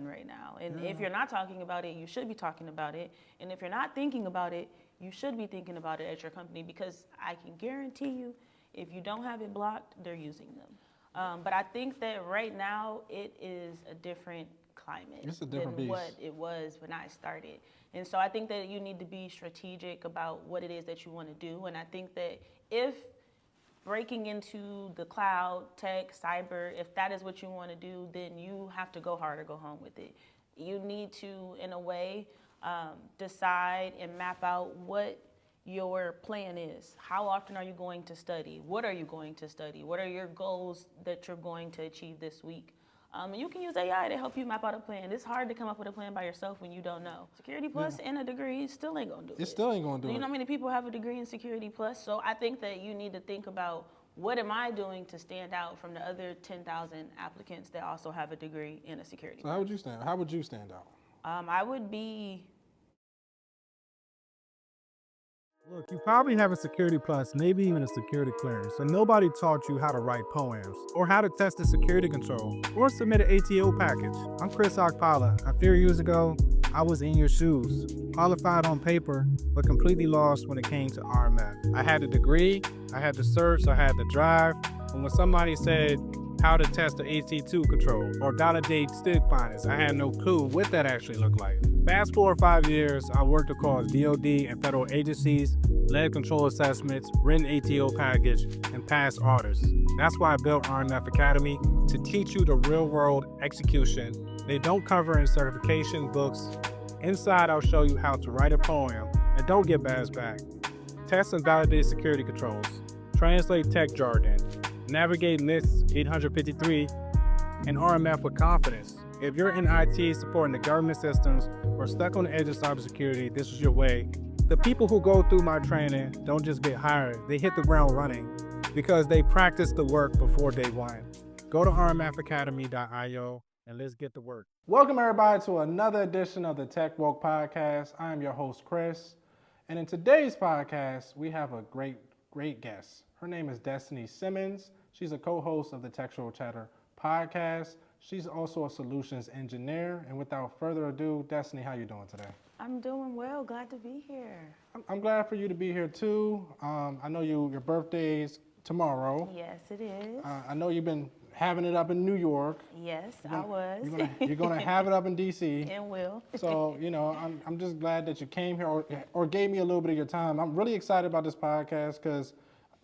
everyone right now. And if you're not talking about it, you should be talking about it. And if you're not thinking about it, you should be thinking about it at your company, because I can guarantee you, if you don't have it blocked, they're using them. But I think that right now it is a different climate than what it was when I started. And so I think that you need to be strategic about what it is that you want to do. And I think that if breaking into the cloud, tech, cyber, if that is what you want to do, then you have to go hard or go home with it. You need to, in a way, decide and map out what your plan is. How often are you going to study? What are you going to study? What are your goals that you're going to achieve this week? You can use AI to help you map out a plan. It's hard to come up with a plan by yourself when you don't know. Security Plus and a degree still ain't gonna do it. It still ain't gonna do it. You know how many people have a degree in Security Plus? So I think that you need to think about, what am I doing to stand out from the other 10,000 applicants that also have a degree in a Security Plus? How would you stand out? I would be... Look, you probably have a Security Plus, maybe even a security clearance, and nobody taught you how to write poems, or how to test a security control, or submit an ATO package. I'm Chris Okpala. A few years ago, I was in your shoes, qualified on paper, but completely lost when it came to RMF. I had a degree, I had the certs, I had the drive, and when somebody said how to test the AT2 control or validate stick bindings, I had no clue what that actually looked like. Fast forward 5 years, I worked across DoD and federal agencies, led control assessments, written ATO package, and passed audits. That's why I built RMF Academy, to teach you the real-world execution they don't cover in certification books. Inside, I'll show you how to write a poem and don't get bashed back. Test and validate security controls, translate tech jargon, navigate NIST 853, and RMF with confidence. If you're in IT supporting the government systems or stuck on the edge of cybersecurity, this is your way. The people who go through my training don't just get hired, they hit the ground running because they practice the work before day one. Go to rmfacademy.io and let's get to work. Welcome everybody to another edition of the Tech Woke Podcast. I am your host, Chris. And in today's podcast, we have a great guest. Her name is Destini Simmons. She's a co-host of the Textual Chatter podcast. She's also a solutions engineer. And without further ado, Destini, how you doing today? I'm doing well. Glad to be here. I'm glad for you to be here too. I know your birthday is tomorrow. Yes, it is. I know you've been having it up in New York. Yes, I was. You're gonna have it up in DC. And will. So, I'm just glad that you came here or gave me a little bit of your time. I'm really excited about this podcast because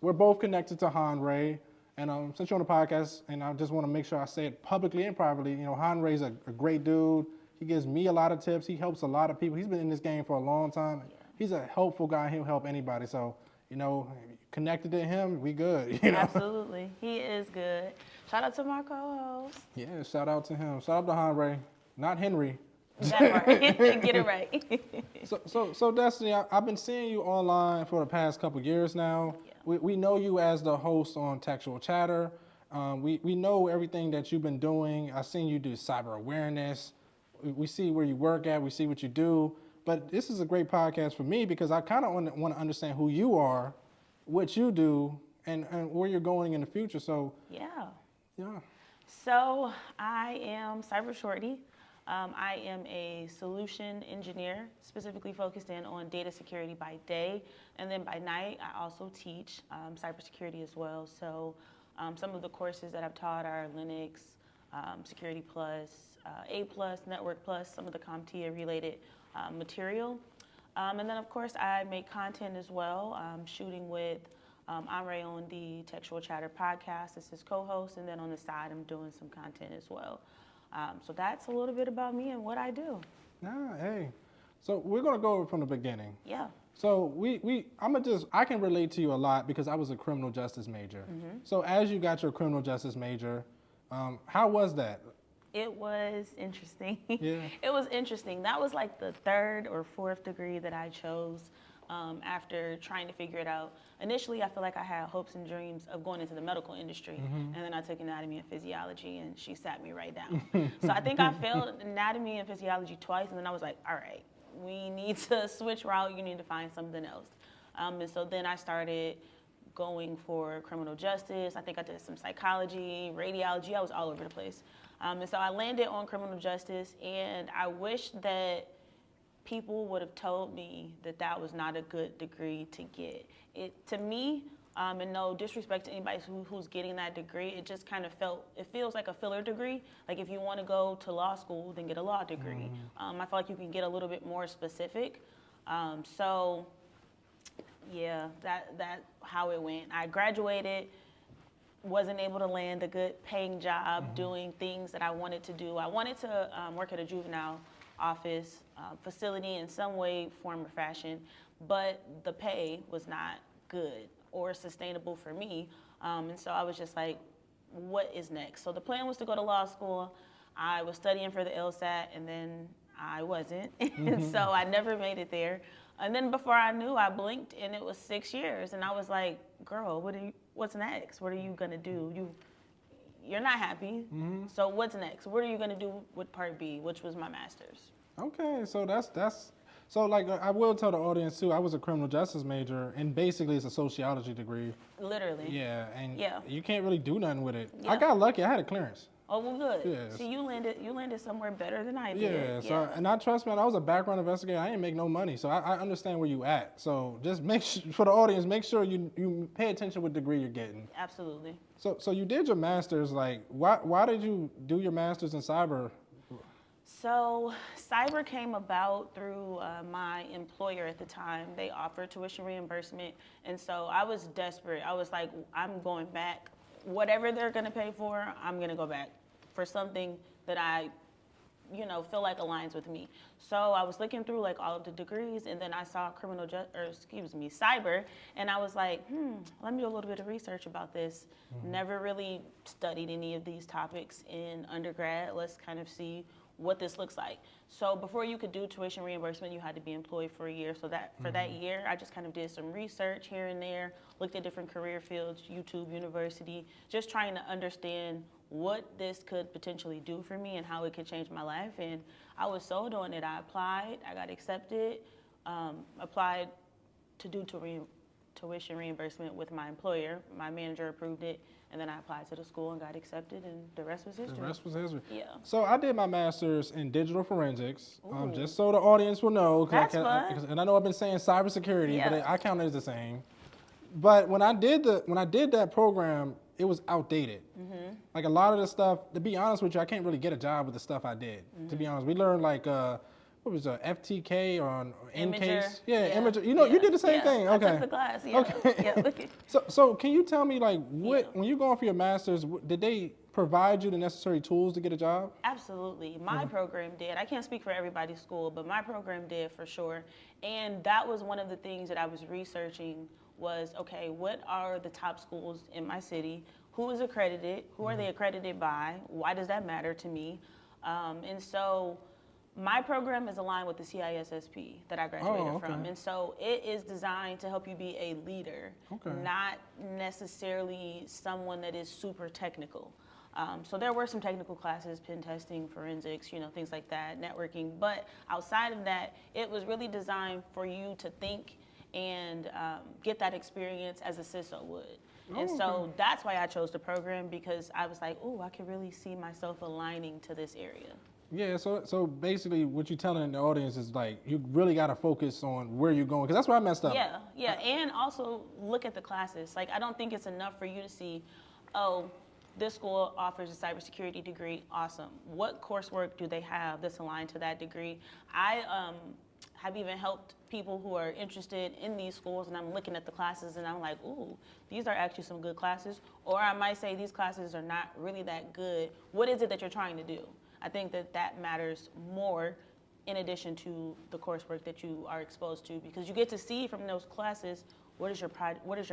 we're both connected to Hanray. And since you're on the podcast, and I just want to make sure I say it publicly and privately, Hanray's a great dude. He gives me a lot of tips. He helps a lot of people. He's been in this game for a long time. Yeah. He's a helpful guy. He'll help anybody. So, connected to him, we good. Absolutely. He is good. Shout out to my co-host. Yeah, shout out to him. Shout out to Hanray, not Henry. That right. Get it right. So Destiny, I've been seeing you online for the past couple years now. Yeah. We know you as the host on Textual Chatter. We know everything that you've been doing. I've seen you do cyber awareness. We see where you work at. We see what you do. But this is a great podcast for me because I kind of want to understand who you are, what you do, and where you're going in the future. So yeah. Yeah. So I am Shorty. I am a solution engineer, specifically focused in on data security by day, and then by night I also teach cybersecurity as well. So some of the courses that I've taught are Linux, Security Plus, A Plus, Network Plus, some of the CompTIA related material. And then of course I make content as well, shooting with Hanray on the Textual Chatter podcast as his co-host, and then on the side I'm doing some content as well. So that's a little bit about me and what I do. Hey. So we're gonna go from the beginning. Yeah. So I can relate to you a lot because I was a criminal justice major. Mm-hmm. So as you got your criminal justice major, how was that? It was interesting. Yeah. It was interesting. That was like the third or fourth degree that I chose after trying to figure it out. Initially, I feel like I had hopes and dreams of going into the medical industry, and then I took anatomy and physiology, and she sat me right down. So I think I failed anatomy and physiology twice, and then I was like, all right, we need to switch route. You need to find something else. And so then I started going for criminal justice. I think I did some psychology, radiology. I was all over the place. And so I landed on criminal justice, and I wish that people would have told me that that was not a good degree to get. To me, and no disrespect to anybody who's getting that degree, it just kind of feels like a filler degree. Like if you want to go to law school, then get a law degree. I feel like you can get a little bit more specific. So yeah, that how it went. I graduated, wasn't able to land a good paying job doing things that I wanted to do. I wanted to work at a juvenile office facility in some way, form, or fashion, but the pay was not good or sustainable for me. And so I was just like, what is next? So the plan was to go to law school. I was studying for the LSAT, and then I wasn't. And so I never made it there. And then before I knew, I blinked, and it was 6 years. And I was like, girl, what's next? What are you going to do? You're not happy. So what's next? What are you going to do with part B, which was my master's? Okay, so that's so like I will tell the audience too. I was a criminal justice major, and basically it's a sociology degree. Literally. Yeah, and Yeah. you can't really do nothing with it. Yeah. I got lucky. I had a clearance. Oh, well, good. Yes. See, you landed somewhere better than I Yeah, did. so and I trust me, I was a background investigator. I didn't make no money, so I understand where you at. So just make sure, for the audience, make sure you pay attention what degree you're getting. Absolutely. So you did your master's. Like, why did you do your master's in cyber? So cyber came about through my employer at the time. They offered tuition reimbursement, and so I was desperate. I was like, I'm going back. Whatever they're gonna pay for, I'm gonna go back for something that I, feel like aligns with me. So I was looking through like all of the degrees, and then I saw cyber, and I was like, let me do a little bit of research about this. Never really studied any of these topics in undergrad. Let's kind of see what this looks like. So before you could do tuition reimbursement, you had to be employed for a year. So that for that year, I just kind of did some research here and there, looked at different career fields, YouTube, university, just trying to understand what this could potentially do for me and how it could change my life. And I was sold on it. I applied, I got accepted, applied to do tuition reimbursement with my employer. My manager approved it, and then I applied to the school and got accepted, and the rest was history. The rest was history. Yeah. So I did my master's in digital forensics, Ooh. just so the audience will know. That's fun. And I know I've been saying cybersecurity, but Yeah. I count it as the same. But when I did that program, it was outdated. Like a lot of the stuff, to be honest with you, I can't really get a job with the stuff I did. To be honest, we learned like what was it, FTK or Imager. N-case? Yeah, Yeah. Imager. You did the same Yeah. thing. I Okay. took the class. Yeah. Okay. Yeah. So can you tell me like what Yeah. when you're going for your master's, did they provide you the necessary tools to get a job? Absolutely. My program did. I can't speak for everybody's school, but my program did for sure. And that was one of the things that I was researching was, okay, what are the top schools in my city? Who is accredited? Who are they accredited by? Why does that matter to me? And so my program is aligned with the CISSP that I graduated from. And so it is designed to help you be a leader, not necessarily someone that is super technical. So there were some technical classes, pen testing, forensics, things like that, networking. But outside of that, it was really designed for you to think and get that experience as a CISO would. And so that's why I chose the program, because I was like, I can really see myself aligning to this area. Yeah, so basically what you're telling the audience is like, you really got to focus on where you're going, because that's where I messed up. Yeah, and also look at the classes. Like, I don't think it's enough for you to see, this school offers a cybersecurity degree, awesome. What coursework do they have that's aligned to that degree? I have even helped people who are interested in these schools, and I'm looking at the classes and I'm like, these are actually some good classes. Or I might say these classes are not really that good. What is it that you're trying to do? I think that matters more in addition to the coursework that you are exposed to, because you get to see from those classes, what is your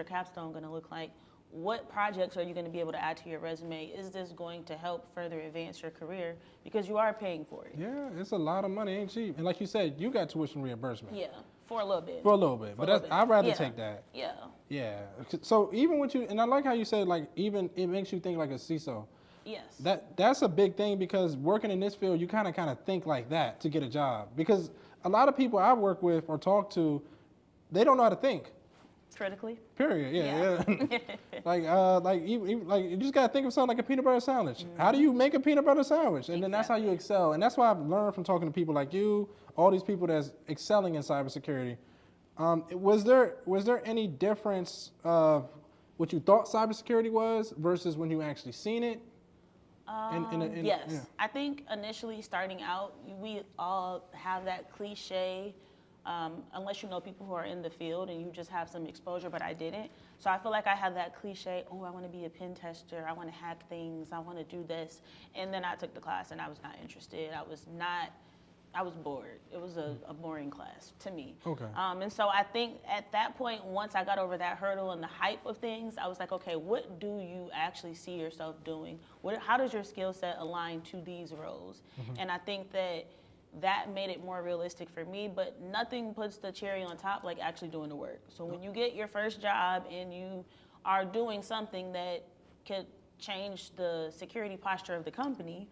capstone going to look like? What projects are you going to be able to add to your resume? Is this going to help further advance your career? Because you are paying for it. Yeah, it's a lot of money, ain't cheap. And like you said, you got tuition reimbursement. Yeah, for a little bit. For a little bit, but I'd rather Yeah. take that. Yeah. Yeah. So even with you, and I like how you said like even it makes you think like a CISO. Yes. That's a big thing, because working in this field, you kind of think like that to get a job. Because a lot of people I work with or talk to, they don't know how to think. Critically. Period. Yeah. Like you just gotta think of something like a peanut butter sandwich. How do you make a peanut butter sandwich? And then that's how you excel. And that's why I've learned from talking to people like you, all these people that's excelling in cybersecurity. Was there any difference of what you thought cybersecurity was versus when you actually seen it? Yes. Yeah. I think initially starting out, we all have that cliche, unless you know people who are in the field and you just have some exposure, but I didn't. So I feel like I had that cliche, oh, I want to be a pen tester, I want to hack things, I want to do this. And then I took the class and I was not interested. I was bored. It was a boring class to me. Okay. And so I think at that point, once I got over that hurdle and the hype of things, I was like, okay, what do you actually see yourself doing? How does your skill set align to these roles? And I think that made it more realistic for me, but nothing puts the cherry on top like actually doing the work. So when you get your first job and you are doing something that could change the security posture of the company,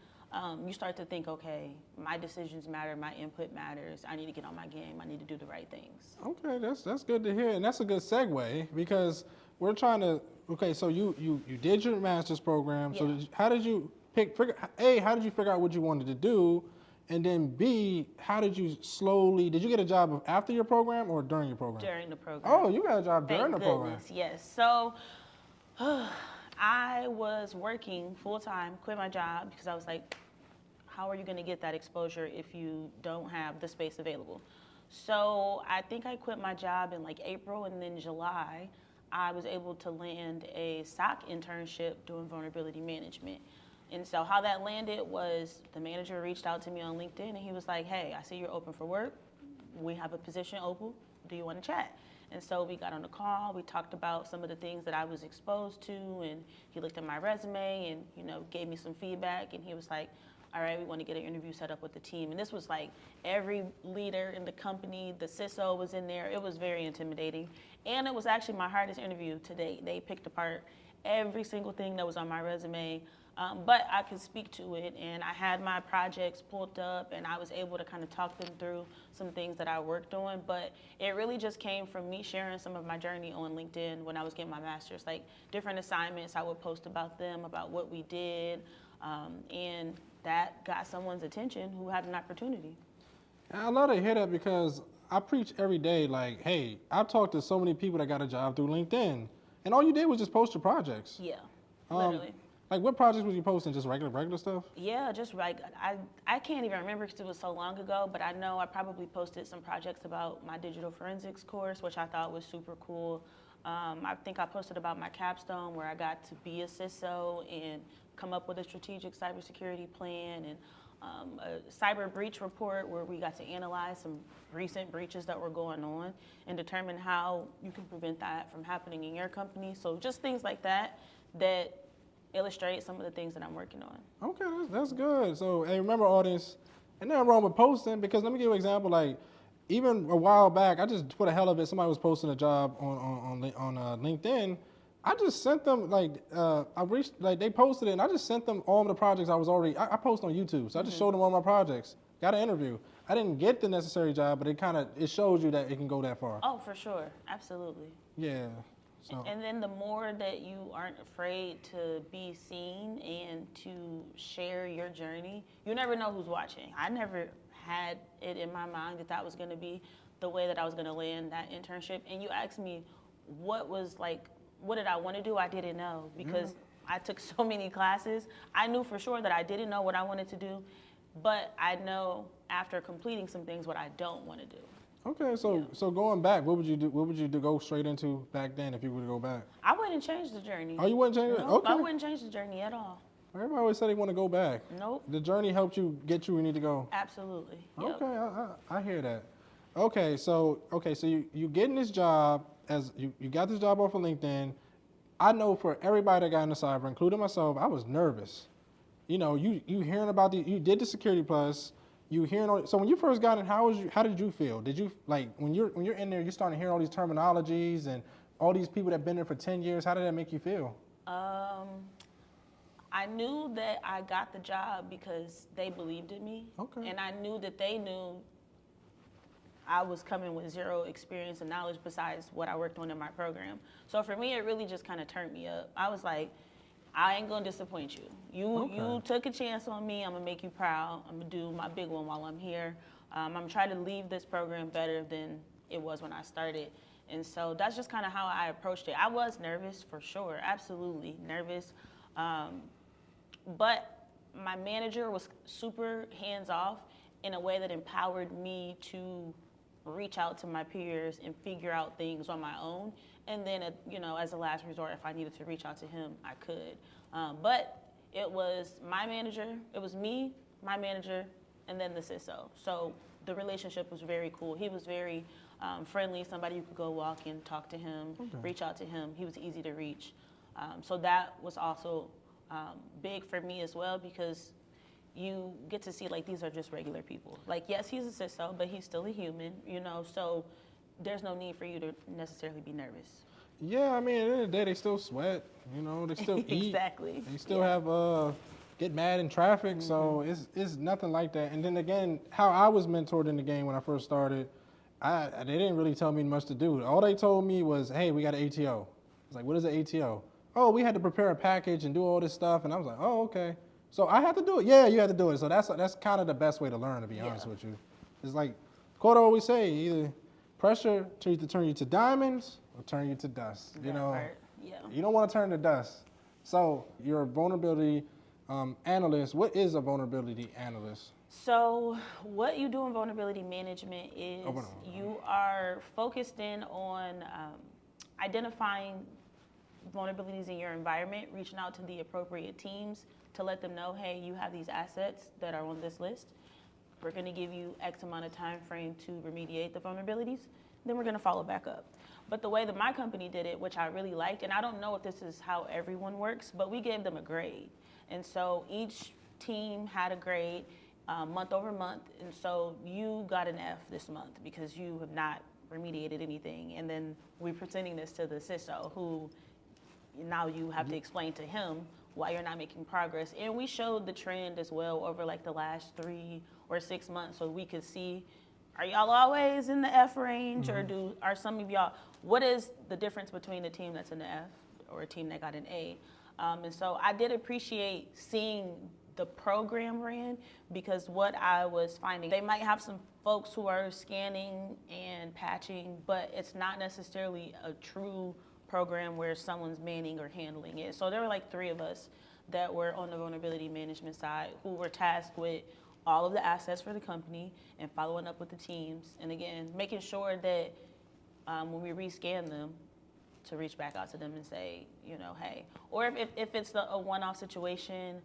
you start to think, okay, my decisions matter, my input matters. I need to get on my game. I need to do the right things. Okay, that's good to hear, and that's a good segue because we're trying to. Okay, so you did your master's program. So how did you how did you figure out what you wanted to do, and then B, how did you did you get a job after your program or during your program? During the program. Oh, you got a job during Thank the program. goodness, yes. So I was working full time, quit my job because I was like, how are you going to get that exposure if you don't have the space available? So I think I quit my job in like April, and then July, I was able to land a SOC internship doing vulnerability management. And so how that landed was the manager reached out to me on LinkedIn and he was like, hey, I see you're open for work. We have a position open. Do you want to chat? And so we got on a call. We talked about some of the things that I was exposed to, and he looked at my resume and, gave me some feedback. And he was like, all right, we want to get an interview set up with the team. And this was like every leader in the company, the CISO was in there. It was very intimidating. And it was actually my hardest interview to date. They picked apart every single thing that was on my resume. But I could speak to it, and I had my projects pulled up, and I was able to kind of talk them through some things that I worked on. But it really just came from me sharing some of my journey on LinkedIn when I was getting my master's, like different assignments. I would post about them, about what we did, and that got someone's attention who had an opportunity. I love to hear that because I preach every day, like, hey, I've talked to so many people that got a job through LinkedIn, and all you did was just post your projects. Yeah, literally. Like, what projects was you posting? Just regular stuff? Yeah, just like, I can't even remember because it was so long ago, but I know I probably posted some projects about my digital forensics course, which I thought was super cool. I think I posted about my capstone where I got to be a CISO and come up with a strategic cybersecurity plan, and a cyber breach report where we got to analyze some recent breaches that were going on and determine how you can prevent that from happening in your company. So just things like that illustrate some of the things that I'm working on. Okay, that's good. So, hey, remember, audience, and nothing wrong with posting, because let me give you an example. Like, even a while back, I just, for the hell of it, somebody was posting a job on LinkedIn. I just sent them, they posted it, and I just sent them all of the projects I was already, I post on YouTube, so I just showed them all my projects, got an interview. I didn't get the necessary job, but it shows you that it can go that far. Oh, for sure, absolutely. Yeah. So. And then the more that you aren't afraid to be seen and to share your journey, you never know who's watching. I never had it in my mind that was going to be the way that I was going to land that internship. And you asked me what did I want to do? I didn't know because I took so many classes. I knew for sure that I didn't know what I wanted to do, but I know after completing some things what I don't want to do. Okay, so going back, what would you do? What would you do? Go straight into back then if you were to go back? I wouldn't change the journey. Oh, you wouldn't change it? No, Okay. I wouldn't change the journey at all. Everybody always said they want to go back. Nope. The journey helped you get you where you need to go. Absolutely. Yep. Okay, I hear that. Okay, so you getting this job as you got this job off of LinkedIn. I know for everybody that got into cyber, including myself, I was nervous. You hearing about you did the Security Plus. So when you first got in, how did you feel? Did you when you're in there, you're starting to hear all these terminologies and all these people that been there for 10 years? How did that make you feel? I knew that I got the job because they believed in me. Okay. And I knew that they knew I was coming with zero experience and knowledge besides what I worked on in my program. So for me, it really just kind of turned me up. I was like, I ain't gonna disappoint you. You took a chance on me. I'm gonna make you proud. I'm gonna do my big one while I'm here. I'm gonna try to leave this program better than it was when I started. And so that's just kind of how I approached it. I was nervous for sure, absolutely nervous. But my manager was super hands off in a way that empowered me to reach out to my peers and figure out things on my own. And then, as a last resort, if I needed to reach out to him, I could. But it was my manager, it was me, my manager, and then the CISO. So the relationship was very cool. He was very friendly, somebody you could go walk and talk to him, reach out to him. He was easy to reach. So that was also big for me as well, because you get to see like these are just regular people. Like, yes, he's a CISO, but he's still a human, so there's no need for you to necessarily be nervous. Yeah, I mean, at the end of the day, they still sweat, they still eat. Exactly. They still have, get mad in traffic, so it's nothing like that. And then again, how I was mentored in the game when I first started, they didn't really tell me much to do. All they told me was, hey, we got an ATO. I was like, what is an ATO? Oh, we had to prepare a package and do all this stuff. And I was like, oh, okay. So I had to do it. Yeah, you had to do it. So that's kind of the best way to learn, to be honest with you. It's like Quote always say, either pressure to either turn you to diamonds or turn you to dust. You don't want to turn to dust. So you're a vulnerability analyst. What is a vulnerability analyst? So what you do in vulnerability management is you are focused in on identifying vulnerabilities in your environment, reaching out to the appropriate teams to let them know, hey, you have these assets that are on this list. We're going to give you X amount of time frame to remediate the vulnerabilities. Then we're going to follow back up. But the way that my company did it, which I really liked, and I don't know if this is how everyone works, but we gave them a grade. And so each team had a grade month over month. And so you got an F this month because you have not remediated anything. And then we're presenting this to the CISO, who now you have to explain to him why you're not making progress. And we showed the trend as well over like the last 3 or 6 months, so we could see, are y'all always in the F range, or are some of y'all, what is the difference between a team that's in the F or a team that got an A? And so I did appreciate seeing the program ran, because what I was finding, they might have some folks who are scanning and patching, but it's not necessarily a true program where someone's manning or handling it. So there were like 3 of us that were on the vulnerability management side who were tasked with all of the assets for the company and following up with the teams. And again, making sure that when we rescan them, to reach back out to them and say, hey. Or if it's a one-off situation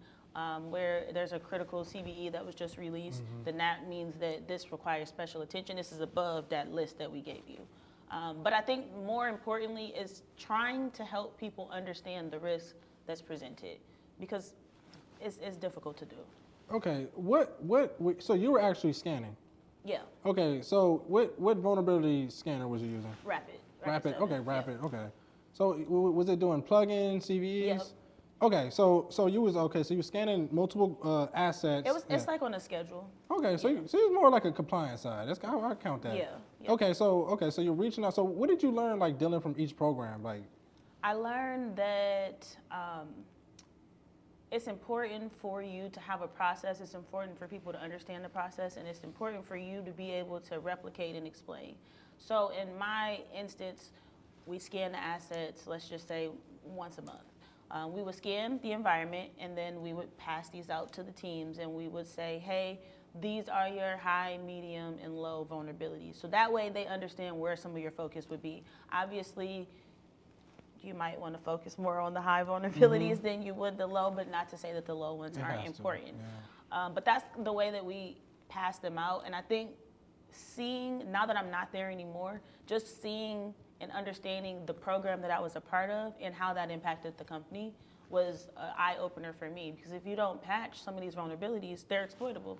where there's a critical CVE that was just released, then that means that this requires special attention. This is above that list that we gave you. But I think more importantly is trying to help people understand the risk that's presented, because it's difficult to do. Okay, so you were actually scanning? Yeah. Okay, so what vulnerability scanner was you using? Rapid. Rapid, 7. okay, Rapid, okay. So was it doing plugins, CVEs? Yep. Okay, so you were scanning multiple assets. It's like on a schedule. Okay, so you're more like a compliance side. That's how I count that. Yeah. Okay, so you're reaching out. So what did you learn, like dealing from each program? Like, I learned that it's important for you to have a process. It's important for people to understand the process, and it's important for you to be able to replicate and explain. So in my instance, we scan the assets, let's just say once a month. We would scan the environment, and then we would pass these out to the teams, and we would say, hey, these are your high, medium, and low vulnerabilities. So that way they understand where some of your focus would be. Obviously, you might want to focus more on the high vulnerabilities than you would the low, but not to say that the low ones aren't important. Yeah. But that's the way that we pass them out. And I think now that I'm not there anymore, just seeing and understanding the program that I was a part of and how that impacted the company was an eye-opener for me. Because if you don't patch some of these vulnerabilities, they're exploitable.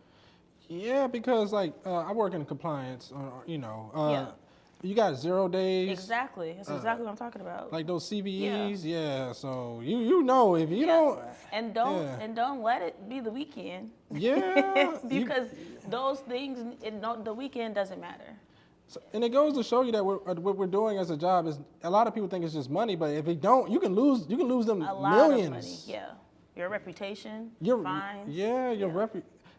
Yeah, because like I work in compliance, you got 0 days. Exactly. That's exactly what I'm talking about. Like those CVEs, so you know if you don't. And don't let it be the weekend. Yeah. Because those things, the weekend doesn't matter. So, and it goes to show you that what we're doing as a job is a lot of people think it's just money, but if we don't, you can lose them A lot millions. of money, yeah. Your reputation, Your fines. your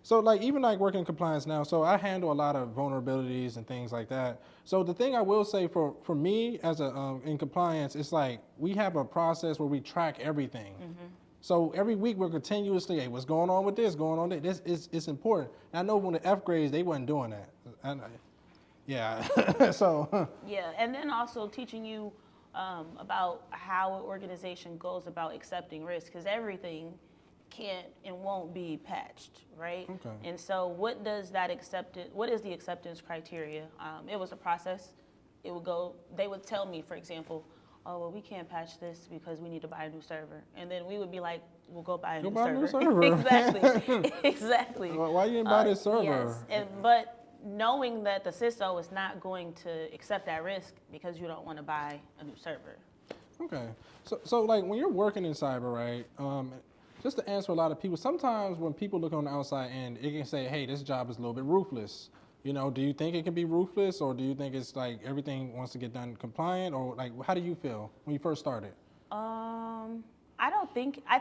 So like even like working in compliance now, so I handle a lot of vulnerabilities and things like that. So the thing I will say for me as a in compliance, it's like we have a process where we track everything. So every week we're continuously, hey, what's going on with this, going on this? It's important. And I know when the F grades they wasn't doing that. Yeah. So. Yeah, and then also teaching you about how an organization goes about accepting risk, because everything can't and won't be patched, right? Okay. And so what is the acceptance criteria? It was a process. They would tell me, for example, oh, well, we can't patch this because we need to buy a new server. And then we would be like, we'll go buy a new server. Exactly. Exactly. Why you didn't buy this server? Yes, but knowing that the CISO is not going to accept that risk because you don't want to buy a new server. Okay. So like when you're working in cyber, right? Just to answer a lot of people, sometimes when people look on the outside end, it can say, hey, this job is a little bit ruthless. You know, do you think it can be ruthless, or do you think it's like everything wants to get done compliant, or like how do you feel when you first started? I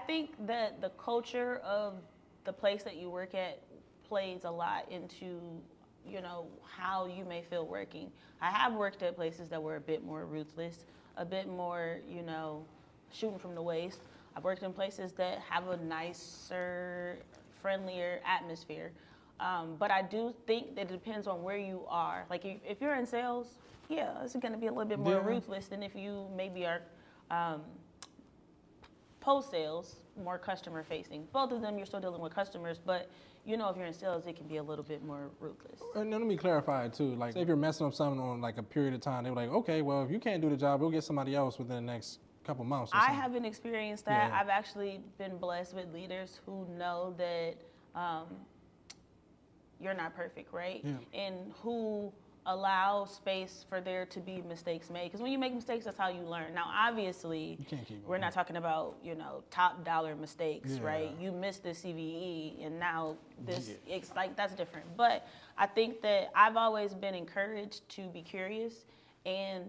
think that the culture of the place that you work at plays a lot into, you know, how you may feel working. I have worked at places that were a bit more ruthless, a bit more, you know, shooting from the waist. I've worked in places that have a nicer, friendlier atmosphere. But I do think that it depends on where you are. Like if you're in sales, yeah, it's going to be a little bit more ruthless than if you maybe are post-sales, more customer-facing. Both of them, you're still dealing with customers, but you know if you're in sales, it can be a little bit more ruthless. And let me clarify it too. Like, say if you're messing up something on like a period of time, they were like, okay, well, if you can't do the job, we'll get somebody else within the next couple months. Or I something. haven't experienced that. Yeah. I've actually been blessed with leaders who know that you're not perfect, right? Yeah. And who allow space for there to be mistakes made. Because when you make mistakes, that's how you learn. Now, obviously, we're not talking about, you know, top dollar mistakes, right? You missed the CVE and now it's like, that's different. But I think that I've always been encouraged to be curious and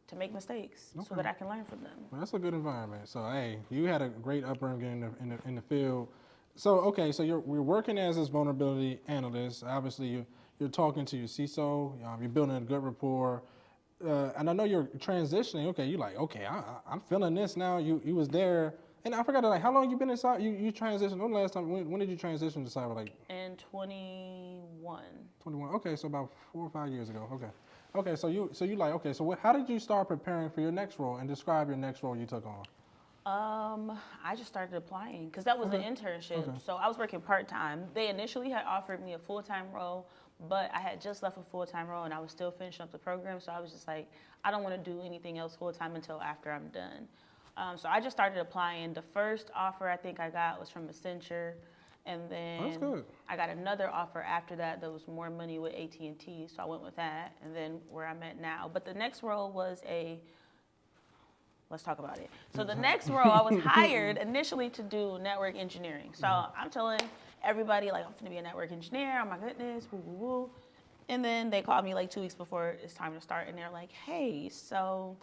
to make mistakes so that I can learn from them. Well, that's a good environment. So, hey, you had a great upbringing in the field. So, okay, so we're working as this vulnerability analyst. Obviously, you're talking to your CISO, you're building a good rapport, and I know you're transitioning. Okay, you're like, okay, I'm feeling this now. You was there, and I forgot, like, how long you been inside? You transitioned. When the last time? When did you transition to cyber? Like in 21. 21. Okay, so about 4 or 5 years ago. Okay, so you like, okay, so how did you start preparing for your next role, and describe your next role you took on? I just started applying because that was the internship. Okay. So I was working part-time. They initially had offered me a full-time role, but I had just left a full-time role and I was still finishing up the program. So I was just like, I don't want to do anything else full-time until after I'm done. So I just started applying. The first offer I think I got was from Accenture. And then I got another offer after that was more money with AT&T. So I went with that. And then where I'm at now. But the next role was let's talk about it. So the next role, I was hired initially to do network engineering. So I'm telling everybody, like, I'm going to be a network engineer. Oh, my goodness, woo, woo, woo. And then they called me like 2 weeks before it's time to start. And they're like, hey, so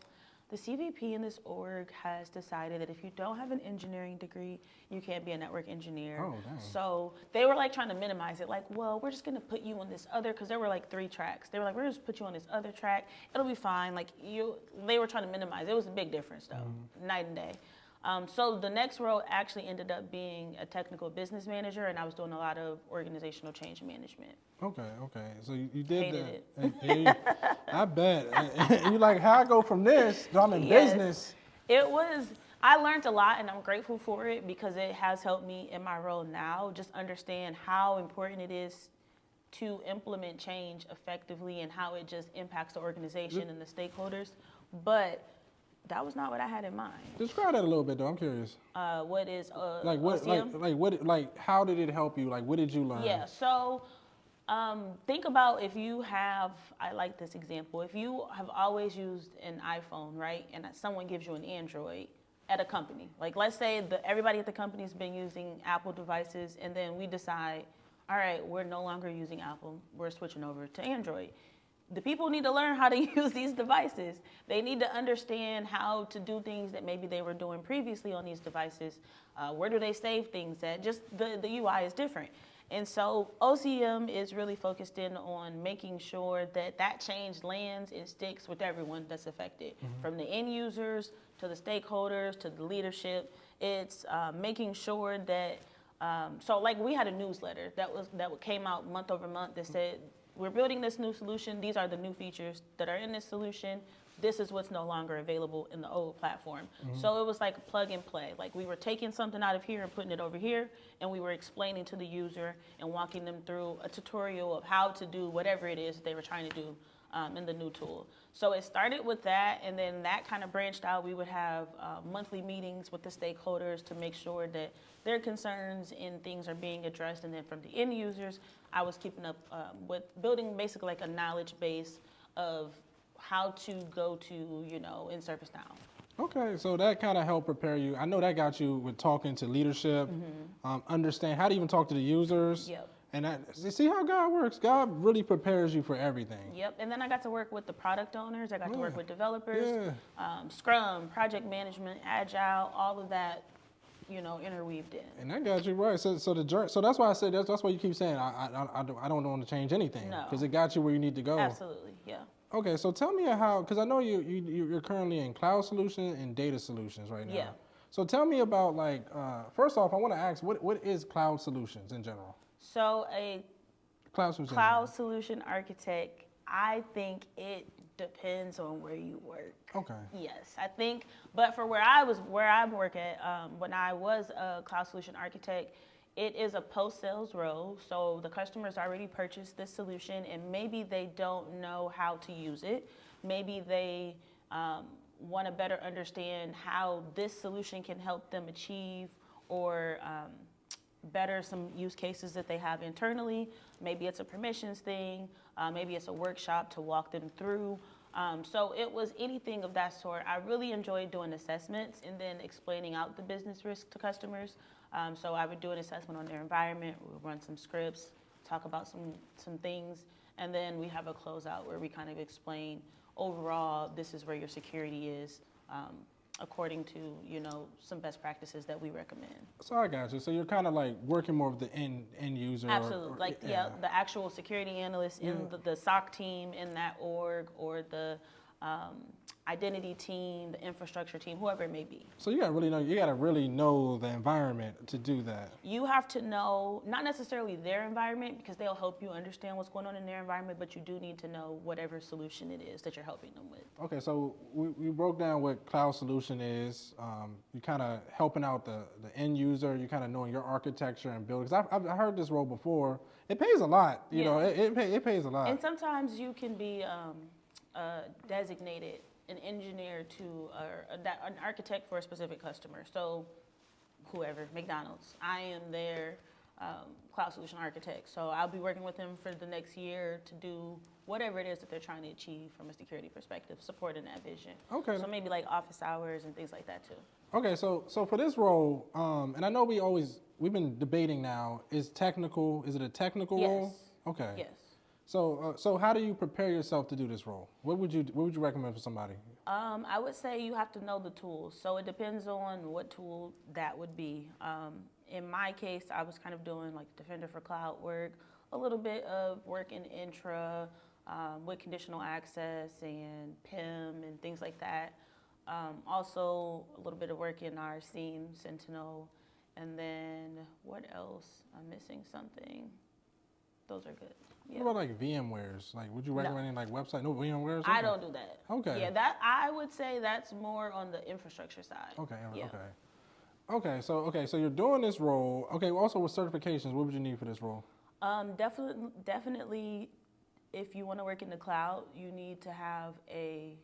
the CVP in this org has decided that if you don't have an engineering degree, you can't be a network engineer. Oh, dang. So they were like trying to minimize it. Like, well, we're just going to put you on this other, because there were like 3 tracks. They were like, we're just put you on this other track. It'll be fine. Like they were trying to minimize. It was a big difference though, night and day. So the next role actually ended up being a technical business manager, and I was doing a lot of organizational change management. Okay. So you did Hated that. I bet. You like, how I go from this to I'm in business. I learned a lot, and I'm grateful for it because it has helped me in my role now, just understand how important it is to implement change effectively and how it just impacts the organization and the stakeholders. But that was not what I had in mind. Describe that a little bit, though. I'm curious. What is like what OCM? like how did it help you? Like what did you learn? Yeah. So think about if you have. I like this example. If you have always used an iPhone, right, and someone gives you an Android at a company, like let's say everybody at the company has been using Apple devices, and then we decide, all right, we're no longer using Apple. We're switching over to Android. the people need to learn how to use these devices. They need to understand how to do things that maybe they were doing previously on these devices. Where do they save things at? Just the UI is different. And so OCM is really focused in on making sure that that change lands and sticks with everyone that's affected, from the end users to the stakeholders to the leadership. It's making sure that, so like we had a newsletter that came out month over month that said, we're building this new solution. These are the new features that are in this solution. This is what's no longer available in the old platform. So it was like a plug and play. Like we were taking something out of here and putting it over here, and we were explaining to the user and walking them through a tutorial of how to do whatever it is they were trying to do in the new tool. So it started with that, and then that kind of branched out. We would have monthly meetings with the stakeholders to make sure that their concerns and things are being addressed. And then from the end users, I was keeping up with building basically like a knowledge base of how to go to, in ServiceNow. Okay, so that kind of helped prepare you. I know that got you with talking to leadership, understand how to even talk to the users. Yep. And see how God works. God really prepares you for everything. Yep, and then I got to work with the product owners. I got to work with developers, Scrum, project management, Agile, all of that, interweaved in. And that got you right. So that's why I said that's why you keep saying I don't want to change anything, because it got you where you need to go. Absolutely, yeah. Okay, so tell me how, because I know you're currently in cloud solutions and data solutions right now. Yeah. So tell me about first off, I want to ask what is cloud solutions in general? So a Cloud solution architect, I think it depends on where you work. Okay. Yes, I think, but for where I work at, when I was a cloud solution architect, it is a post-sales role. So the customer's already purchased this solution, and maybe they don't know how to use it. Maybe they want to better understand how this solution can help them achieve or better some use cases that they have internally. Maybe it's a permissions thing, maybe it's a workshop to walk them through. So it was anything of that sort. I really enjoyed doing assessments and then explaining out the business risk to customers. So I would do an assessment on their environment, we would run some scripts, talk about some things, and then we have a closeout where we kind of explain overall, this is where your security is, according to, some best practices that we recommend. So I got you. So you're kind of like working more with the end user. Absolutely. The actual security analyst in the SOC team in that org, or the identity team, the infrastructure team, whoever it may be. So you gotta really know the environment to do that. You have to know, not necessarily their environment, because they'll help you understand what's going on in their environment, but you do need to know whatever solution it is that you're helping them with. Okay, so we broke down what cloud solution is. You kind of helping out the end user. You kind of knowing your architecture and building. Because I've heard this role before. It pays a lot. It pays a lot. And sometimes you can be designated an engineer an architect for a specific customer. So whoever, McDonald's, I am their cloud solution architect. So I'll be working with them for the next year to do whatever it is that they're trying to achieve from a security perspective, supporting that vision. Okay. So maybe like office hours and things like that too. Okay, so for this role, and I know we've been debating now, is it a technical role? Okay. Yes. So how do you prepare yourself to do this role? What would you recommend for somebody? I would say you have to know the tools. So it depends on what tool that would be. In my case, I was kind of doing like Defender for Cloud work, a little bit of work in Intra with conditional access and PIM and things like that. Also a little bit of work in our SIEM, Sentinel, and then what else? I'm missing something. Those are good. Yeah. What about like VMwares? Like, would you recommend any like website? No VMwares? Okay. I don't do that. Okay. Yeah, that I would say that's more on the infrastructure side. Okay. Yeah. Okay. So you're doing this role. Okay. Also with certifications, what would you need for this role? Definitely, if you want to work in the cloud, you need to have a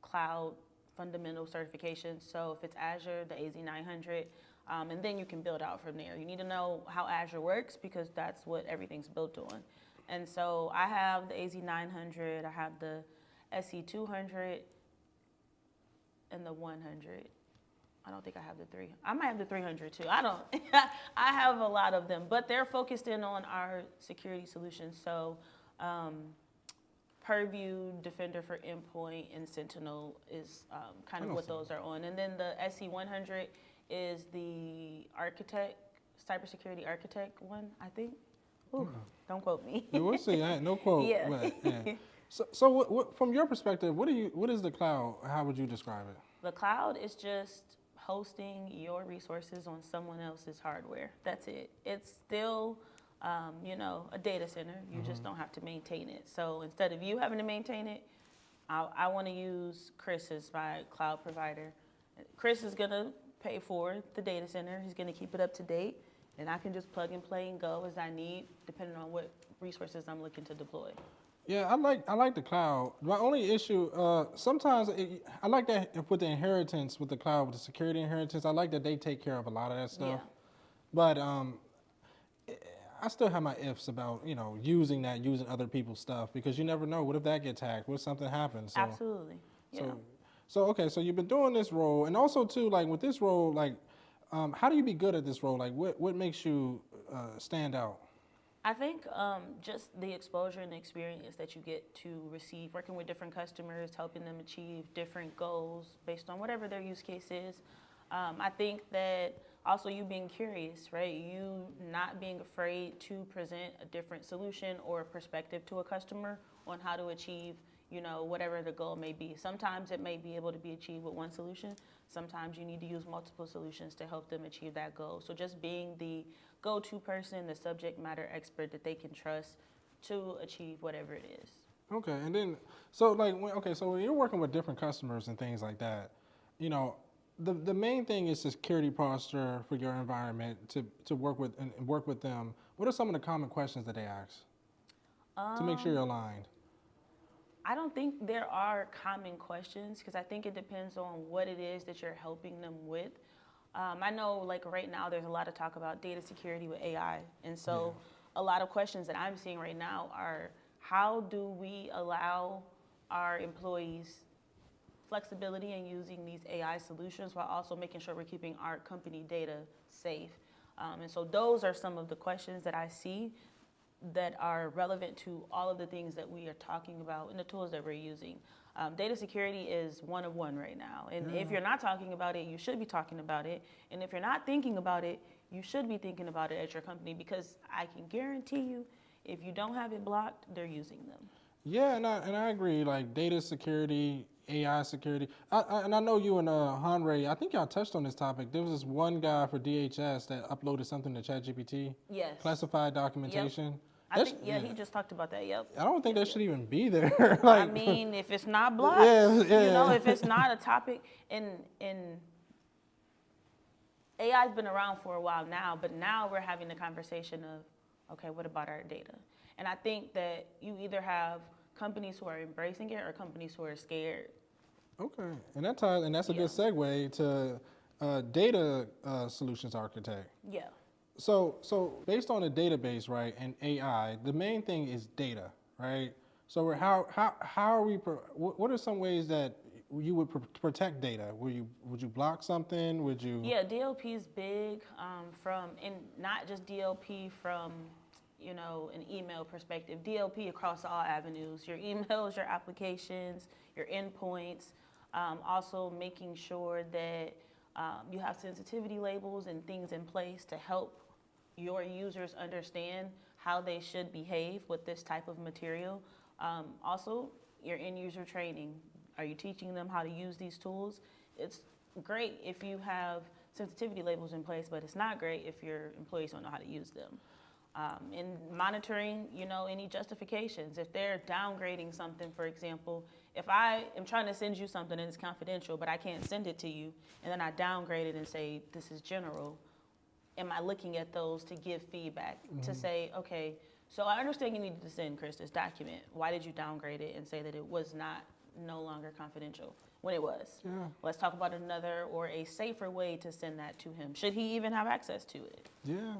cloud fundamental certification. So if it's Azure, the AZ900. And then you can build out from there. You need to know how Azure works, because that's what everything's built on. And so I have the AZ900, I have the SE200, and the 100. I don't think I have the 3. I might have the 300 too. I don't. I have a lot of them, but they're focused in on our security solutions. So Purview, Defender for Endpoint, and Sentinel is kind of what those are on. And then the SC100 is the architect, cybersecurity architect one, I think. Ooh, don't quote me. Yeah, we'll see. No quote. Yeah. But, yeah. So what, from your perspective, what is the cloud? How would you describe it? The cloud is just hosting your resources on someone else's hardware. That's it. It's still, a data center. You just don't have to maintain it. So instead of you having to maintain it, I want to use Chris as my cloud provider. Chris is going to pay for the data center. He's going to keep it up to date, and I can just plug and play and go as I need, depending on what resources I'm looking to deploy. Yeah, I like the cloud. My only issue, sometimes I like that with the inheritance with the cloud, with the security inheritance. I like that they take care of a lot of that stuff. Yeah. But I still have my ifs about using other people's stuff, because you never know. What if that gets hacked? What if something happens? So, Absolutely. Yeah. So okay, so you've been doing this role, and also too, like with this role, like how do you be good at this role? Like what makes you stand out? I think just the exposure and the experience that you get to receive, working with different customers, helping them achieve different goals based on whatever their use case is. I think that also you being curious, right? You not being afraid to present a different solution or perspective to a customer on how to achieve, whatever the goal may be. Sometimes it may be able to be achieved with one solution. Sometimes you need to use multiple solutions to help them achieve that goal. So just being the go-to person, the subject matter expert that they can trust to achieve whatever it is. Okay, and then so when you're working with different customers and things like that, the main thing is the security posture for your environment to work with and work with them. What are some of the common questions that they ask to make sure you're aligned? I don't think there are common questions, because I think it depends on what it is that you're helping them with. I know, like right now, there's a lot of talk about data security with AI. And so a lot of questions that I'm seeing right now are, how do we allow our employees flexibility in using these AI solutions while also making sure we're keeping our company data safe? And so those are some of the questions that I see that are relevant to all of the things that we are talking about and the tools that we're using. Data security is one of one right now. And if you're not talking about it, you should be talking about it. And if you're not thinking about it, you should be thinking about it at your company, because I can guarantee you, if you don't have it blocked, they're using them. Yeah, and I agree. Like data security, AI security. I know you and Hanray, I think y'all touched on this topic. There was this one guy for DHS that uploaded something to ChatGPT. Yes. Classified documentation. Yep. I think, he just talked about that, yep. I don't think that should even be there. Like, I mean, if it's not blocked, if it's not a topic, and AI's been around for a while now, but now we're having the conversation of, okay, what about our data? And I think that you either have companies who are embracing it or companies who are scared. Okay, and that's a good segue to data solutions architect. Yeah. So based on a database, right, and AI, the main thing is data, right? So how are we? What are some ways that you would protect data? Would you block something? Would you? Yeah, DLP is big and not just DLP from an email perspective. DLP across all avenues: your emails, your applications, your endpoints. Also making sure that you have sensitivity labels and things in place to help your users understand how they should behave with this type of material. Also, your end user training. Are you teaching them how to use these tools? It's great if you have sensitivity labels in place, but it's not great if your employees don't know how to use them. And monitoring, any justifications. If they're downgrading something, for example, if I am trying to send you something and it's confidential, but I can't send it to you, and then I downgrade it and say, this is general, am I looking at those to give feedback, to say, okay, so I understand you needed to send Chris this document. Why did you downgrade it and say that it was no longer confidential when it was? Yeah. Let's talk about another or a safer way to send that to him. Should he even have access to it? Yeah.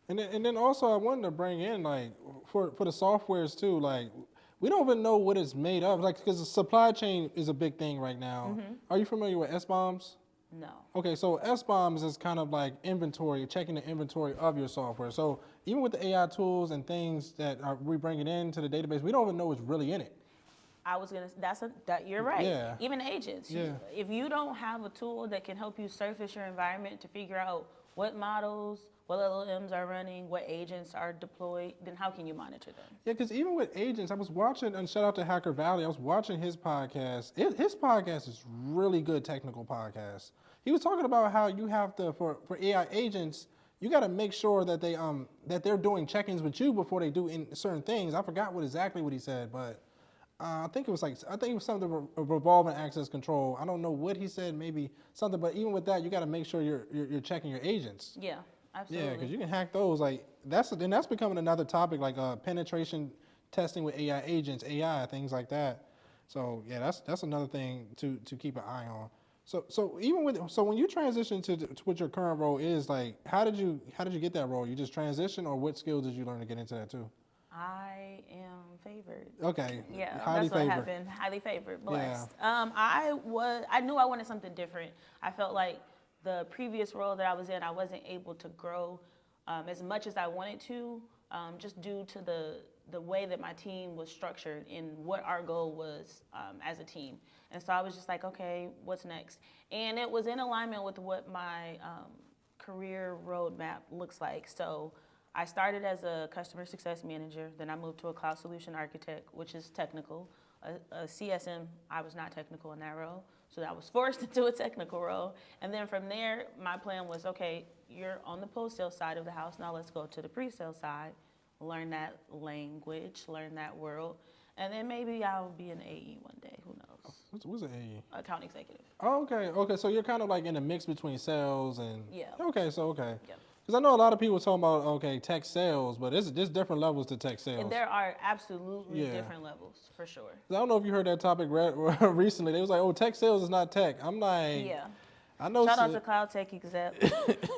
And then also I wanted to bring in, like, for the softwares too, like, we don't even know what it's made of, like, because the supply chain is a big thing right now. Are you familiar with S-bombs? No. Okay, so S-bombs is kind of like inventory, checking the inventory of your software. So even with the AI tools and things that we bringing into the database, we don't even know what's really in it. You're right. Yeah. Even agents. Yeah. If you don't have a tool that can help you surface your environment to figure out what models, what LLMs are running, what agents are deployed, then how can you monitor them? Yeah, because even with agents, I was watching, and shout out to Hacker Valley, I was watching his podcast. His podcast is really good technical podcast. He was talking about how you have to, for AI agents, you got to make sure that they're doing check-ins with you before they do in certain things. I forgot exactly what he said, but I think it was something revolving access control. I don't know what he said, maybe something, but even with that, you got to make sure you're checking your agents. Yeah, absolutely. Yeah, because you can hack those. Like that's becoming another topic, like penetration testing with AI agents, AI things like that. So yeah, that's another thing to keep an eye on. So even when you transition to what your current role is, like how did you get that role? You just transition, or what skills did you learn to get into that too? I am favored. Okay. Yeah, Highly that's what favored. happened. Highly favored, blessed. I knew I wanted something different. I felt like the previous role that I was in, I wasn't able to grow as much as I wanted to, just due to the way that my team was structured and what our goal was as a team. And so I was just like, okay, what's next? And it was in alignment with what my career roadmap looks like. So I started as a customer success manager, then I moved to a cloud solution architect, which is technical. A CSM, I was not technical in that role, so I was forced into a technical role. And then from there, my plan was, okay, you're on the post-sale side of the house, now let's go to the pre-sale side, learn that language, learn that world, and then maybe I'll be an AE one day, who knows? What's an AE? Account executive. Oh, okay. So you're kind of like in a mix between sales and Yeah. Okay. Yep. Because I know a lot of people talking about tech sales, but there's different levels to tech sales. And there are absolutely different levels, for sure. I don't know if you heard that topic recently. They was like, "Oh, tech sales is not tech." I'm like, Yeah. I know. Shout out to Cloud Tech Exec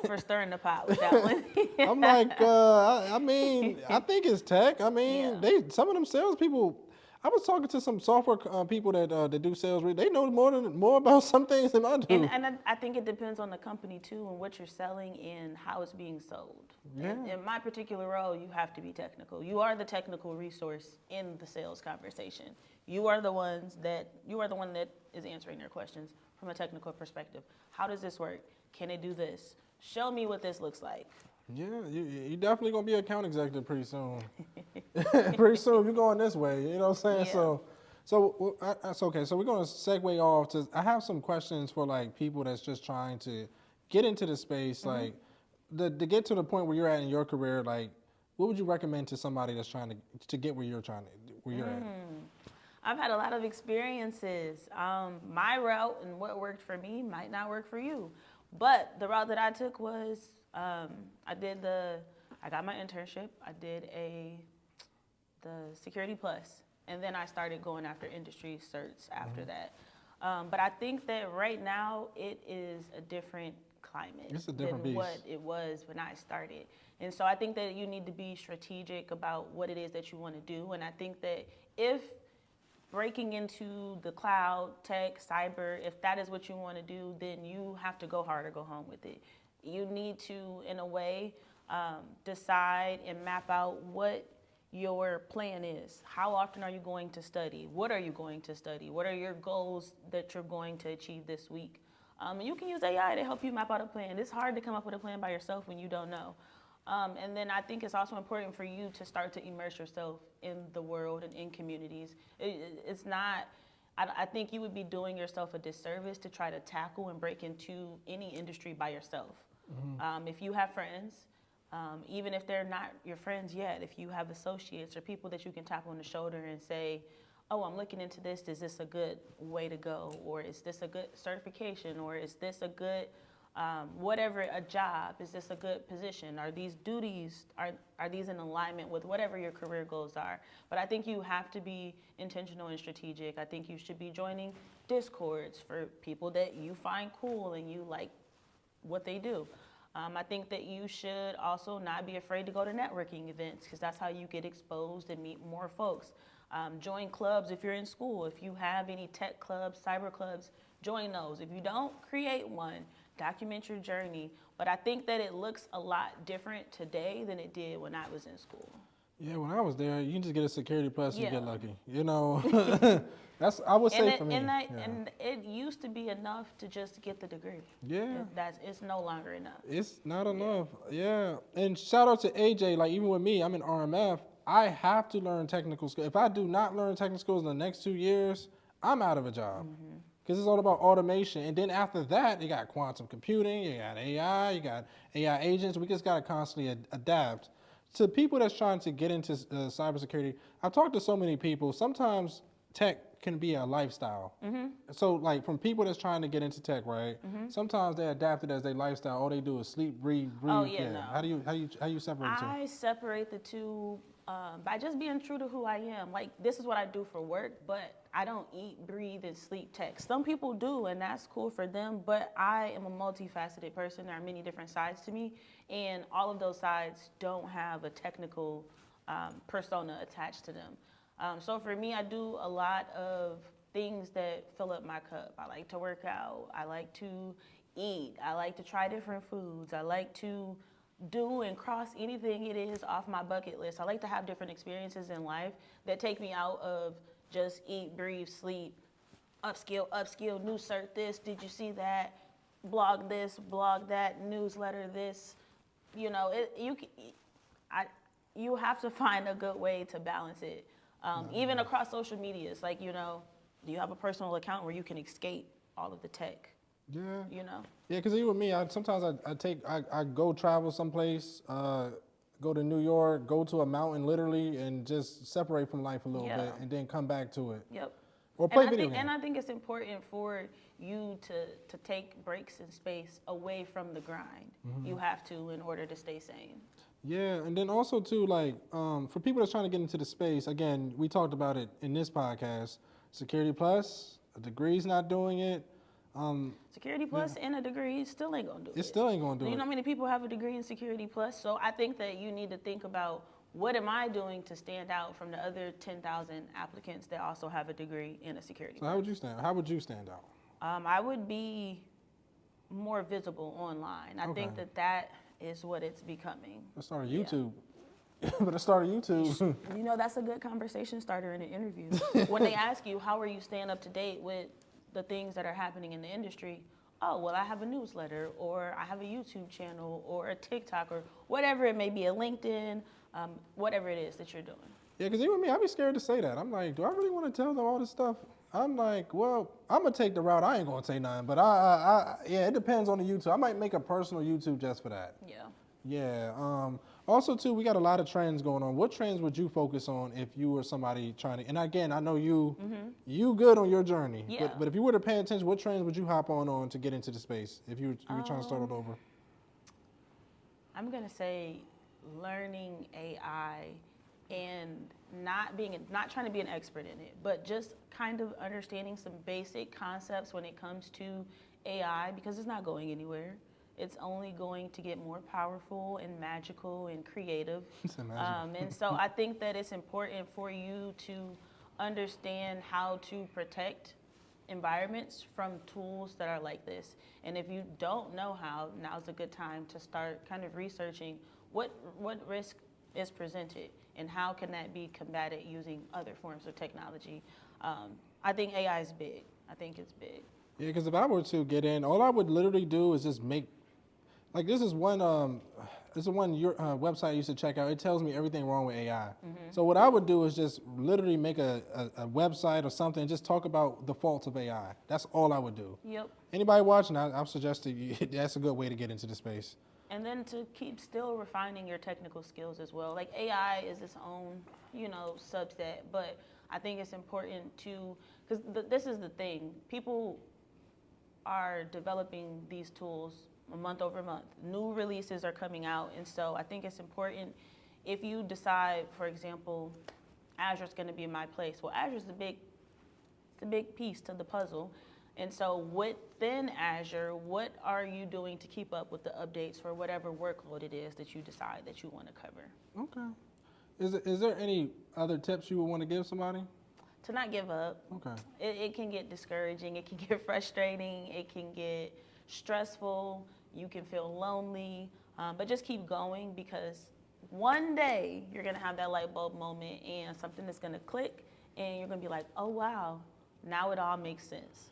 for stirring the pot with that one. I'm like, I mean, I think it's tech. I mean, some of them salespeople. I was talking to some software people that do sales. They know more about some things than I do. And I think it depends on the company too, and what you're selling and how it's being sold. Yeah. In my particular role, you have to be technical. You are the technical resource in the sales conversation. You are the one that is answering their questions from a technical perspective. How does this work? Can it do this? Show me what this looks like. Yeah, you definitely gonna be an account executive pretty soon. Pretty soon you're going this way. You know what I'm saying? Yeah. So that's okay. So we're gonna segue off to. I have some questions for like people that's just trying to get into the space, like to get to the point where you're at in your career. Like, what would you recommend to somebody that's trying to get where you're at? I've had a lot of experiences. My route and what worked for me might not work for you, but the route that I took was I got my internship. I did the Security Plus, and then I started going after industry certs after that. But I think that right now it is a different climate than what it was when I started. And so I think that you need to be strategic about what it is that you want to do. And I think that if breaking into the cloud, tech, cyber, if that is what you want to do, then you have to go hard or go home with it. You need to, in a way, decide and map out what your plan is. How often are you going to study? What are you going to study? What are your goals that you're going to achieve this week? You can use AI to help you map out a plan. It's hard to come up with a plan by yourself when you don't know. And then I think it's also important for you to start to immerse yourself in the world and in communities. It's not, I think you would be doing yourself a disservice to try to tackle and break into any industry by yourself. If you have friends, even if they're not your friends yet, if you have associates or people that you can tap on the shoulder and say, oh, I'm looking into this, is this a good way to go? Or is this a good certification? Or is this a good, whatever, a job? Is this a good position? Are these duties, are these in alignment with whatever your career goals are? But I think you have to be intentional and strategic. I think you should be joining Discords for people that you find cool and you like what they do. I think that you should also not be afraid to go to networking events because that's how you get exposed and meet more folks. Join clubs if you're in school. If you have any tech clubs, cyber clubs, join those. If you don't, create one. Document your journey. But I think that it looks a lot different today than it did when I was in school. Yeah, when I was there, you can just get a security plus and Yeah. get lucky. You know, that's I would say for me. Yeah. And it used to be enough to just get the degree. Yeah. It's no longer enough. It's not enough. Yeah. And shout out to AJ. Like even with me, I'm in RMF. I have to learn technical skills. If I do not learn technical skills in the next 2 years, I'm out of a job. Because it's all about automation. And then after that, you got quantum computing, you got AI, you got AI agents. We just got to constantly adapt. To people that's trying to get into cybersecurity, I've talked to so many people. Sometimes tech can be a lifestyle. So like from people that's trying to get into tech, right? Sometimes they adapt it as their lifestyle. All they do is sleep, breathe. Oh, yeah, no. How do you separate the two? I separate the two by just being true to who I am. Like, this is what I do for work, but I don't eat, breathe, and sleep tech. Some people do, and that's cool for them, but I am a multifaceted person. There are many different sides to me, and all of those sides don't have a technical persona attached to them. So for me, I do a lot of things that fill up my cup. I like to work out. I like to eat. I like to try different foods. I like to do and cross anything it is off my bucket list. I like to have different experiences in life that take me out of just eat, breathe, sleep, upskill, new cert this, did you see that, blog this, blog that, newsletter this. You know, you have to find a good way to balance it. Even across social medias, like, you know, do you have a personal account where you can escape all of the tech? Yeah. You know? Yeah, because even with me, sometimes I go travel someplace, go to New York, go to a mountain literally, and just separate from life a little bit, and then come back to it. Yep. Or play video games. And I think it's important for you to take breaks in space away from the grind. You have to in order to stay sane. Yeah, and then also too, like for people that's trying to get into the space, again, we talked about it in this podcast. Security Plus, a degree's not doing it. Security Plus and a degree still ain't gonna do it. It still ain't gonna do it. You know how many people have a degree in Security Plus? So I think that you need to think about, what am I doing to stand out from the other 10,000 applicants that also have a degree in a Security So Plus? how would you stand out? I would be more visible online. I think that is what it's becoming. Let's start a YouTube. Let's start a YouTube. You know, that's a good conversation starter in an interview. When they ask you, how are you staying up to date with the things that are happening in the industry? Oh, well, I have a newsletter, or I have a YouTube channel, or a TikTok, or whatever it may be, a LinkedIn, whatever it is that you're doing. Yeah, because even me, I'd be scared to say that. I'm like, do I really want to tell them all this stuff? I'm like, well, I'm going to take the route. I ain't going to say nothing, but yeah, it depends on the YouTube. I might make a personal YouTube just for that. Yeah. Yeah. Also, too, we got a lot of trends going on. What trends would you focus on if you were somebody trying to? And again, I know you good on your journey. Yeah. But if you were to pay attention, what trends would you hop on to get into the space if you were trying to start it over? I'm gonna say learning AI and not trying to be an expert in it, but just kind of understanding some basic concepts when it comes to AI, because it's not going anywhere. It's only going to get more powerful and magical and creative. And so I think that it's important for you to understand how to protect environments from tools that are like this. And if you don't know how, now's a good time to start kind of researching what risk is presented and how can that be combated using other forms of technology. I think AI is big. I think it's big. Yeah, because if I were to get in, all I would literally do is just make, like this is one your website I used to check out. It tells me everything wrong with AI. So what I would do is just literally make a website or something and just talk about the faults of AI. That's all I would do. Yep. Anybody watching, I'll suggest to you, that's a good way to get into the space. And then to keep still refining your technical skills as well. Like AI is its own, subset, but I think it's important to, because this is the thing, people are developing these tools month over month. New releases are coming out, and so I think it's important if you decide, for example, Azure's going to be my place. Well, Azure's a big piece to the puzzle, and so within Azure, what are you doing to keep up with the updates for whatever workload it is that you decide that you want to cover? Okay. Is there any other tips you would want to give somebody? To not give up. Okay. It can get discouraging. It can get frustrating. It can get stressful. You can feel lonely, but just keep going, because one day you're gonna have that light bulb moment and something is gonna click and you're gonna be like, oh wow, now it all makes sense.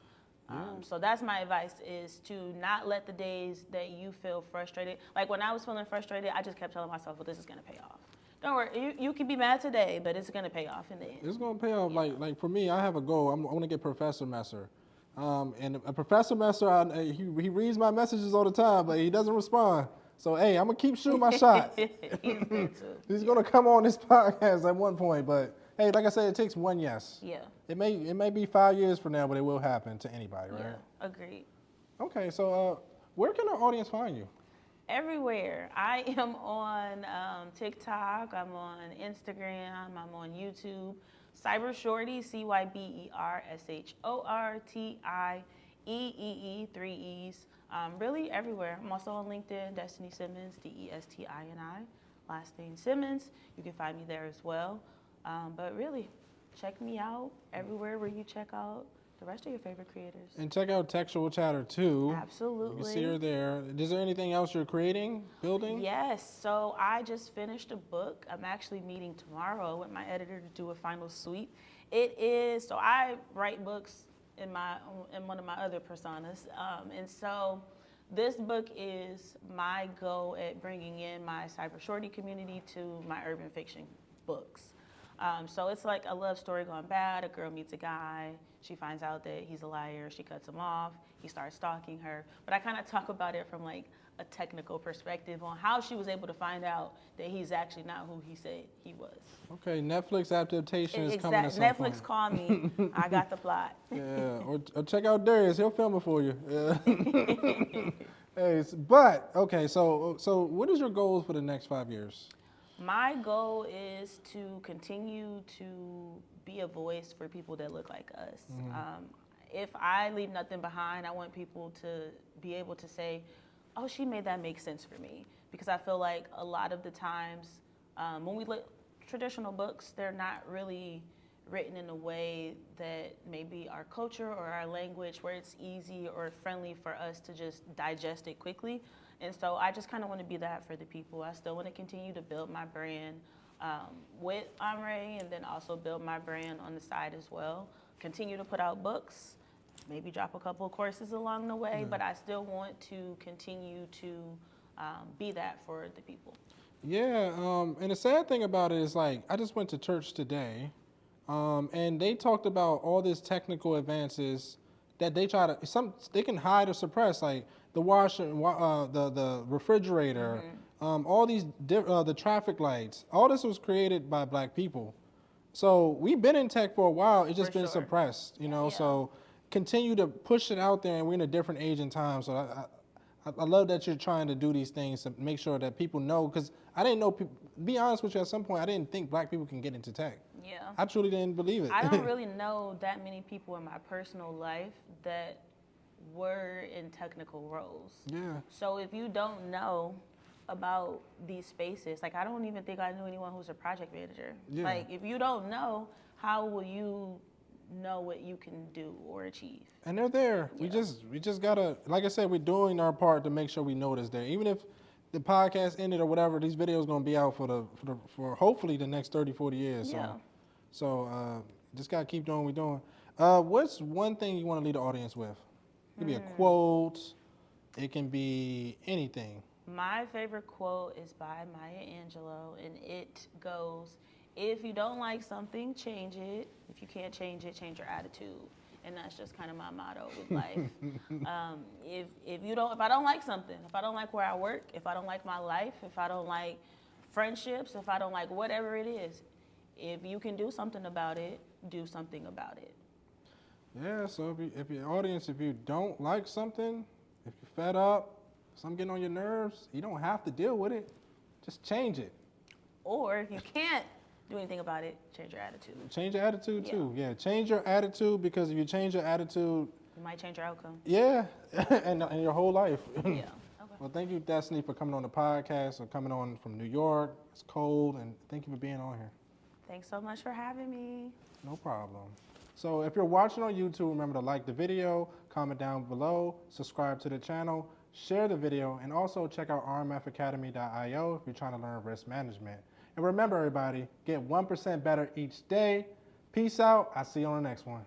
So that's my advice, is to not let the days that you feel frustrated. Like when I was feeling frustrated, I just kept telling myself, well, this is gonna pay off. Don't worry, you can be mad today, but it's gonna pay off in the end. It's gonna pay off. Like for me, I have a goal. I want to get Professor Messer, and a Professor Messer, he reads my messages all the time, but he doesn't respond. So hey, I'm gonna keep shooting my shot. He's good too. He's gonna come on this podcast at one point, but hey, like I said, it takes one yes. Yeah. It may be 5 years from now, but it will happen to anybody, right? Yeah, agreed. Okay, so where can our audience find you? Everywhere. I am on TikTok, I'm on Instagram, I'm on YouTube. Cyber Shorty, CYBERSHORTIEEE, 3 E's. Really everywhere. I'm also on LinkedIn, Destini Simmons, DESTINI, last name Simmons. You can find me there as well. But really, check me out everywhere where you check out the rest of your favorite creators. And check out Textual Chatter too. Absolutely. You can see her there. Is there anything else you're creating, building? Yes, so I just finished a book. I'm actually meeting tomorrow with my editor to do a final sweep. So I write books in one of my other personas. And so this book is my go at bringing in my Cyber Shorty community to my urban fiction books. So it's like a love story gone bad. A girl meets a guy. She finds out that he's a liar. She cuts him off. He starts stalking her. But I kind of talk about it from like a technical perspective on how she was able to find out that he's actually not who he said he was. Okay, Netflix adaptation is coming at some point. Netflix call me. I got the plot. Yeah, or check out Darius. He'll film it for you. Yeah. Hey, but okay. So what is your goals for the next 5 years? My goal is to continue to be a voice for people that look like us. If I leave nothing behind, I want people to be able to say, oh, she made that make sense for me. Because I feel like a lot of the times when we look traditional books, they're not really written in a way that maybe our culture or our language, where it's easy or friendly for us to just digest it quickly. And so I just kind of want to be that for the people. I still want to continue to build my brand with Amre, and then also build my brand on the side as well. Continue to put out books, maybe drop a couple of courses along the way, but I still want to continue to be that for the people. Yeah, and the sad thing about it is, like, I just went to church today, and they talked about all these technical advances that they try to, they can hide or suppress, like the washer, the refrigerator, all these, the traffic lights. All this was created by Black people. So we've been in tech for a while. It's just been suppressed, you know. So continue to push it out there, and we're in a different age and time. So I love that you're trying to do these things to make sure that people know, because I didn't know, be honest with you, at some point I didn't think Black people can get into tech. Yeah. I truly didn't believe it. I don't really know that many people in my personal life that were in technical roles. Yeah. So if you don't know about these spaces, like I don't even think I knew anyone who's a project manager. Yeah. Like if you don't know, how will you know what you can do or achieve? And they're there. Yeah. We just gotta, like I said, we're doing our part to make sure we know it's there. Even if the podcast ended or whatever, these videos gonna be out for hopefully the next 30, 40 years. Yeah. So just gotta keep doing what we're doing. What's one thing you wanna leave the audience with? It can be a quote, it can be anything. My favorite quote is by Maya Angelou, and it goes, if you don't like something, change it. If you can't change it, change your attitude. And that's just kind of my motto with life. If I don't like something, if I don't like where I work, if I don't like my life, if I don't like friendships, if I don't like whatever it is, if you can do something about it, do something about it. Yeah, so if your audience, if you don't like something, if you're fed up, something getting on your nerves, you don't have to deal with it. Just change it. Or if you can't do anything about it, change your attitude. Change your attitude too. Yeah, change your attitude, because if you change your attitude, It might change your outcome. yeah, and your whole life. Yeah. Okay. Well, thank you, Destini, for coming on the podcast, or coming on from New York. It's cold, and thank you for being on here. Thanks so much for having me. No problem. So if you're watching on YouTube, remember to like the video, comment down below, subscribe to the channel, share the video, and also check out rmfacademy.io if you're trying to learn risk management. And remember, everybody, get 1% better each day. Peace out. I'll see you on the next one.